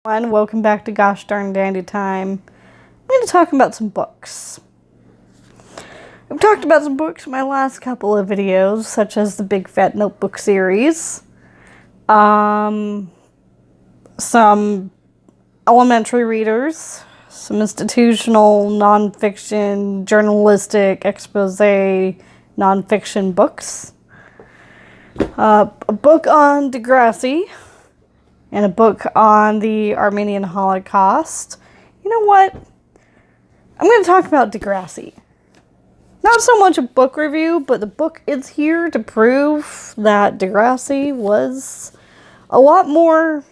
Welcome back to Gosh Darn Dandy Time. I'm going to talk about some books. I've talked about some books in my last couple of videos, such as the Big Fat Notebook series, some elementary readers, some institutional, nonfiction, journalistic, expose, nonfiction books, a book on Degrassi, and a book on the Armenian Holocaust. You know what? I'm going to talk about Degrassi. Not so much a book review, but the book is here to prove that Degrassi was a lot more...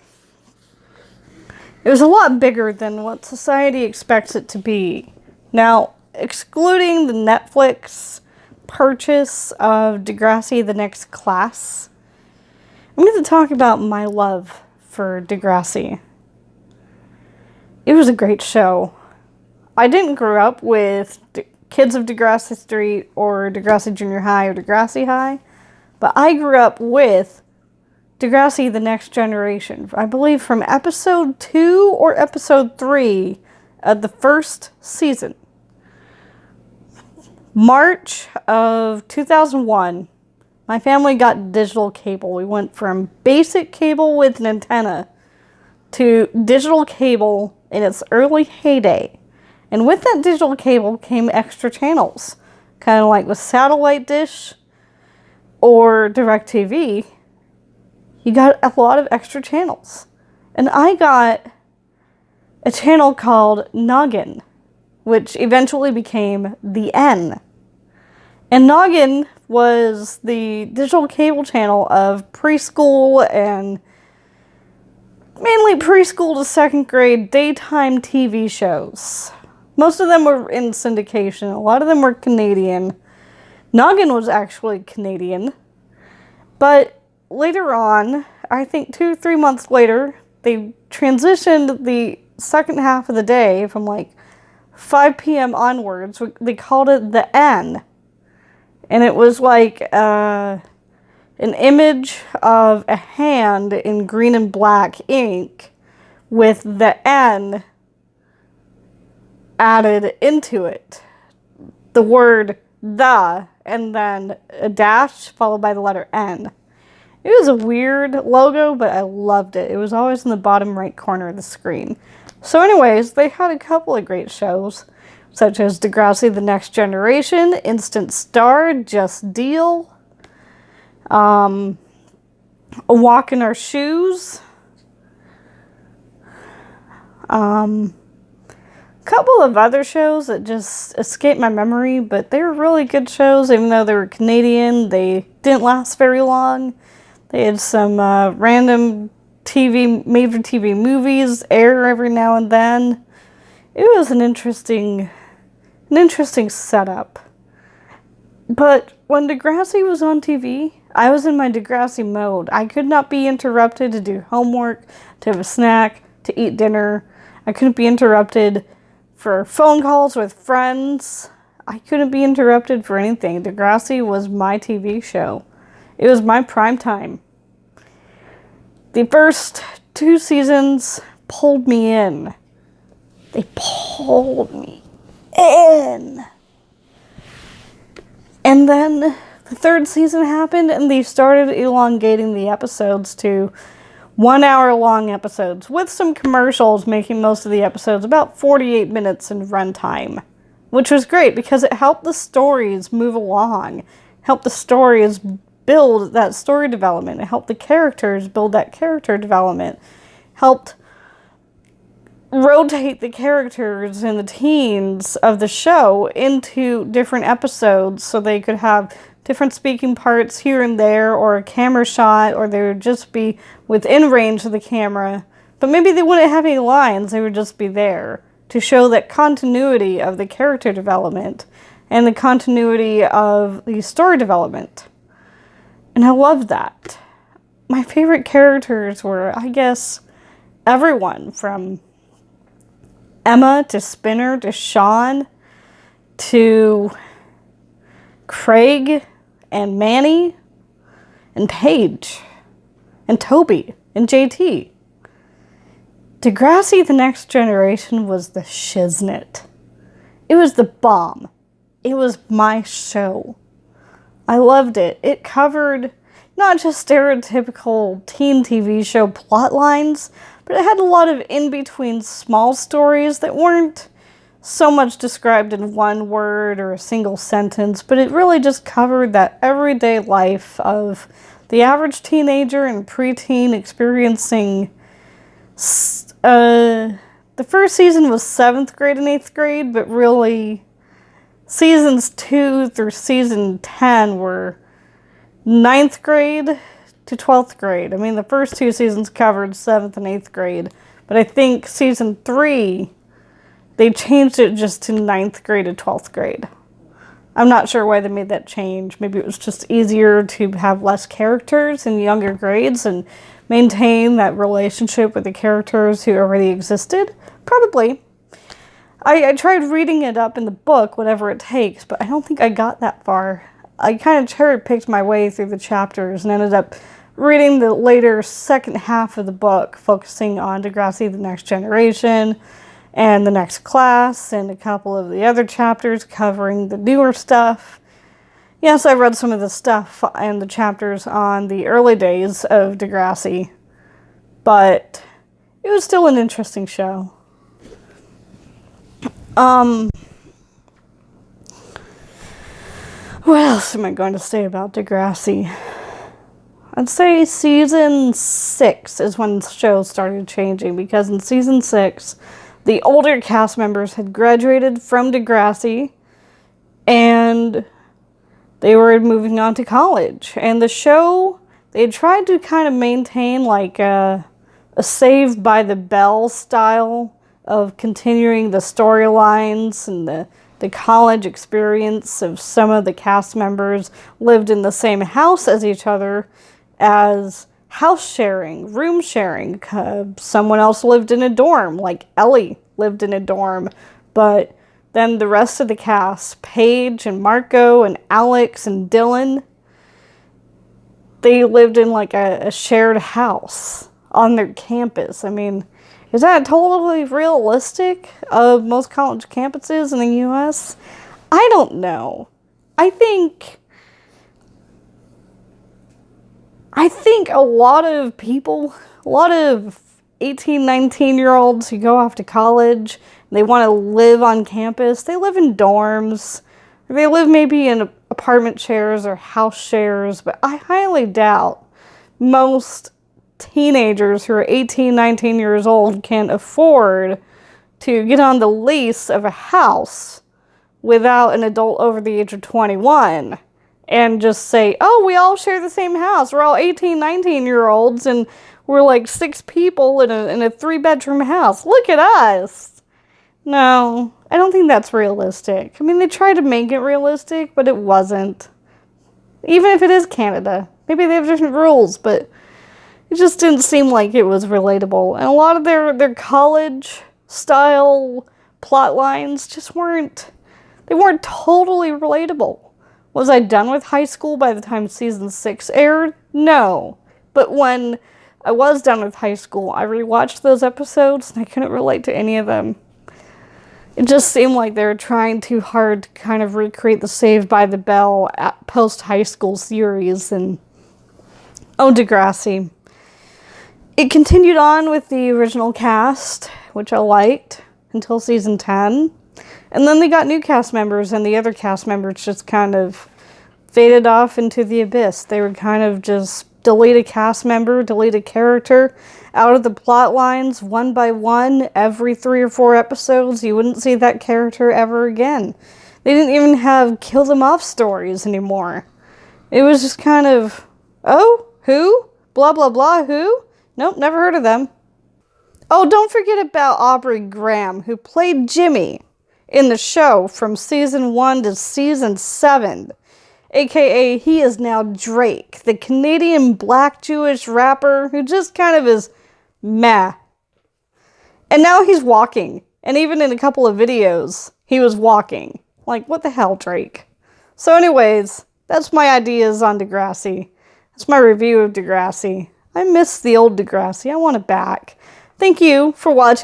It was a lot bigger than what society expects it to be. Now, excluding the Netflix purchase of Degrassi The Next Class, I'm going to talk about my love for Degrassi. It was a great show. I didn't grow up with Kids of Degrassi Street or Degrassi Junior High or Degrassi High, but I grew up with Degrassi The Next Generation. I believe from episode 2 or episode 3 of the first season. March of 2001. My family got digital cable. We went from basic cable with an antenna to digital cable in its early heyday. And with that digital cable came extra channels. Kind of like with satellite dish or DirecTV, you got a lot of extra channels. And I got a channel called Noggin, which eventually became the N. And Noggin was the digital cable channel of preschool and mainly preschool to second grade daytime TV shows. Most of them were in syndication. A lot of them were Canadian. Noggin was actually Canadian. But later on, I think 2-3 months later, they transitioned the second half of the day from like 5 p.m. onwards. They called it the N. And it was like an image of a hand in green and black ink with the N added into it. The word the, and then a dash followed by the letter N. It was a weird logo, but I loved it. It was always in the bottom right corner of the screen. So anyways, they had a couple of great shows, such as Degrassi The Next Generation, Instant Star, Just Deal, A Walk in Our Shoes, a couple of other shows that just escaped my memory, but they were really good shows. Even though they were Canadian, they didn't last very long. They had some random made-for-TV movies air every now and then. It was an interesting setup. But when Degrassi was on TV, I was in my Degrassi mode. I could not be interrupted to do homework, to have a snack, to eat dinner. I couldn't be interrupted for phone calls with friends. I couldn't be interrupted for anything. Degrassi was my TV show. It was my prime time. The first 2 seasons pulled me in. They pulled me in. And then the 3rd season happened and they started elongating the episodes to 1 hour long episodes with some commercials, making most of the episodes about 48 minutes in runtime, which was great because it helped the stories move along, helped the stories build that story development, it helped the characters build that character development, helped rotate the characters and the teens of the show into different episodes so they could have different speaking parts here and there, or a camera shot, or they would just be within range of the camera, but maybe they wouldn't have any lines, they would just be there to show that continuity of the character development and the continuity of the story development. And I loved that. My favorite characters were, I guess, everyone from Emma to Spinner to Sean to Craig and Manny and Paige and Toby and JT. Degrassi The Next Generation was the shiznit. It was the bomb. It was my show. I loved it. It covered not just stereotypical teen TV show plot lines, but it had a lot of in-between small stories that weren't so much described in one word or a single sentence, but it really just covered that everyday life of the average teenager and preteen experiencing. The first season was 7th grade and 8th grade, but really seasons 2 through season 10 were 9th grade to 12th grade. I mean, the first 2 seasons covered 7th and 8th grade, but I think season 3, they changed it just to 9th grade to 12th grade. I'm not sure why they made that change. Maybe it was just easier to have less characters in younger grades and maintain that relationship with the characters who already existed. Probably. I tried reading it up in the book, whatever it takes, but I don't think I got that far. I kind of cherry-picked my way through the chapters and ended up reading the later second half of the book, focusing on Degrassi The Next Generation and The Next Class, and a couple of the other chapters covering the newer stuff. Yes, I read some of the stuff and the chapters on the early days of Degrassi, but it was still an interesting show. What else am I going to say about Degrassi? I'd say season 6 is when the show started changing, because in season 6, the older cast members had graduated from Degrassi, and they were moving on to college. And the show, they tried to kind of maintain like a Saved by the Bell style of continuing the storylines and the college experience of some of the cast members lived in the same house as each other as house sharing, room sharing. Someone else lived in a dorm, like Ellie lived in a dorm, but then the rest of the cast, Paige and Marco and Alex and Dylan, they lived in like a shared house on their campus. I mean, is that totally realistic of most college campuses in the U.S.? I don't know. I think a lot of people, a lot of 18, 19-year-olds who go off to college, they want to live on campus, they live in dorms, or they live maybe in apartment shares or house shares, but I highly doubt most teenagers who are 18, 19 years old can afford to get on the lease of a house without an adult over the age of 21 and just say, oh, we all share the same house. We're all 18, 19-year-olds and we're like 6 people in a 3-bedroom house. Look at us. No, I don't think that's realistic. I mean, they tried to make it realistic, but it wasn't. Even if it is Canada. Maybe they have different rules, but it just didn't seem like it was relatable. And a lot of their college-style plot lines just weren't totally relatable. Was I done with high school by the time season 6 aired? No. But when I was done with high school, I rewatched those episodes and I couldn't relate to any of them. It just seemed like they were trying too hard to kind of recreate the Saved by the Bell post-high school series. And oh, Degrassi. It continued on with the original cast, which I liked, until season 10. And then they got new cast members, and the other cast members just kind of faded off into the abyss. They would kind of just delete a cast member, delete a character out of the plot lines one by one every 3 or 4 episodes. You wouldn't see that character ever again. They didn't even have kill them off stories anymore. It was just kind of, oh, who? Blah, blah, blah, who? Nope, never heard of them. Oh, don't forget about Aubrey Graham, who played Jimmy in the show from season 1 to season 7. AKA, he is now Drake, the Canadian black Jewish rapper who just kind of is meh. And now he's walking. And even in a couple of videos, he was walking. Like, what the hell, Drake? So anyways, that's my ideas on Degrassi. That's my review of Degrassi. I miss the old Degrassi. I want it back. Thank you for watching.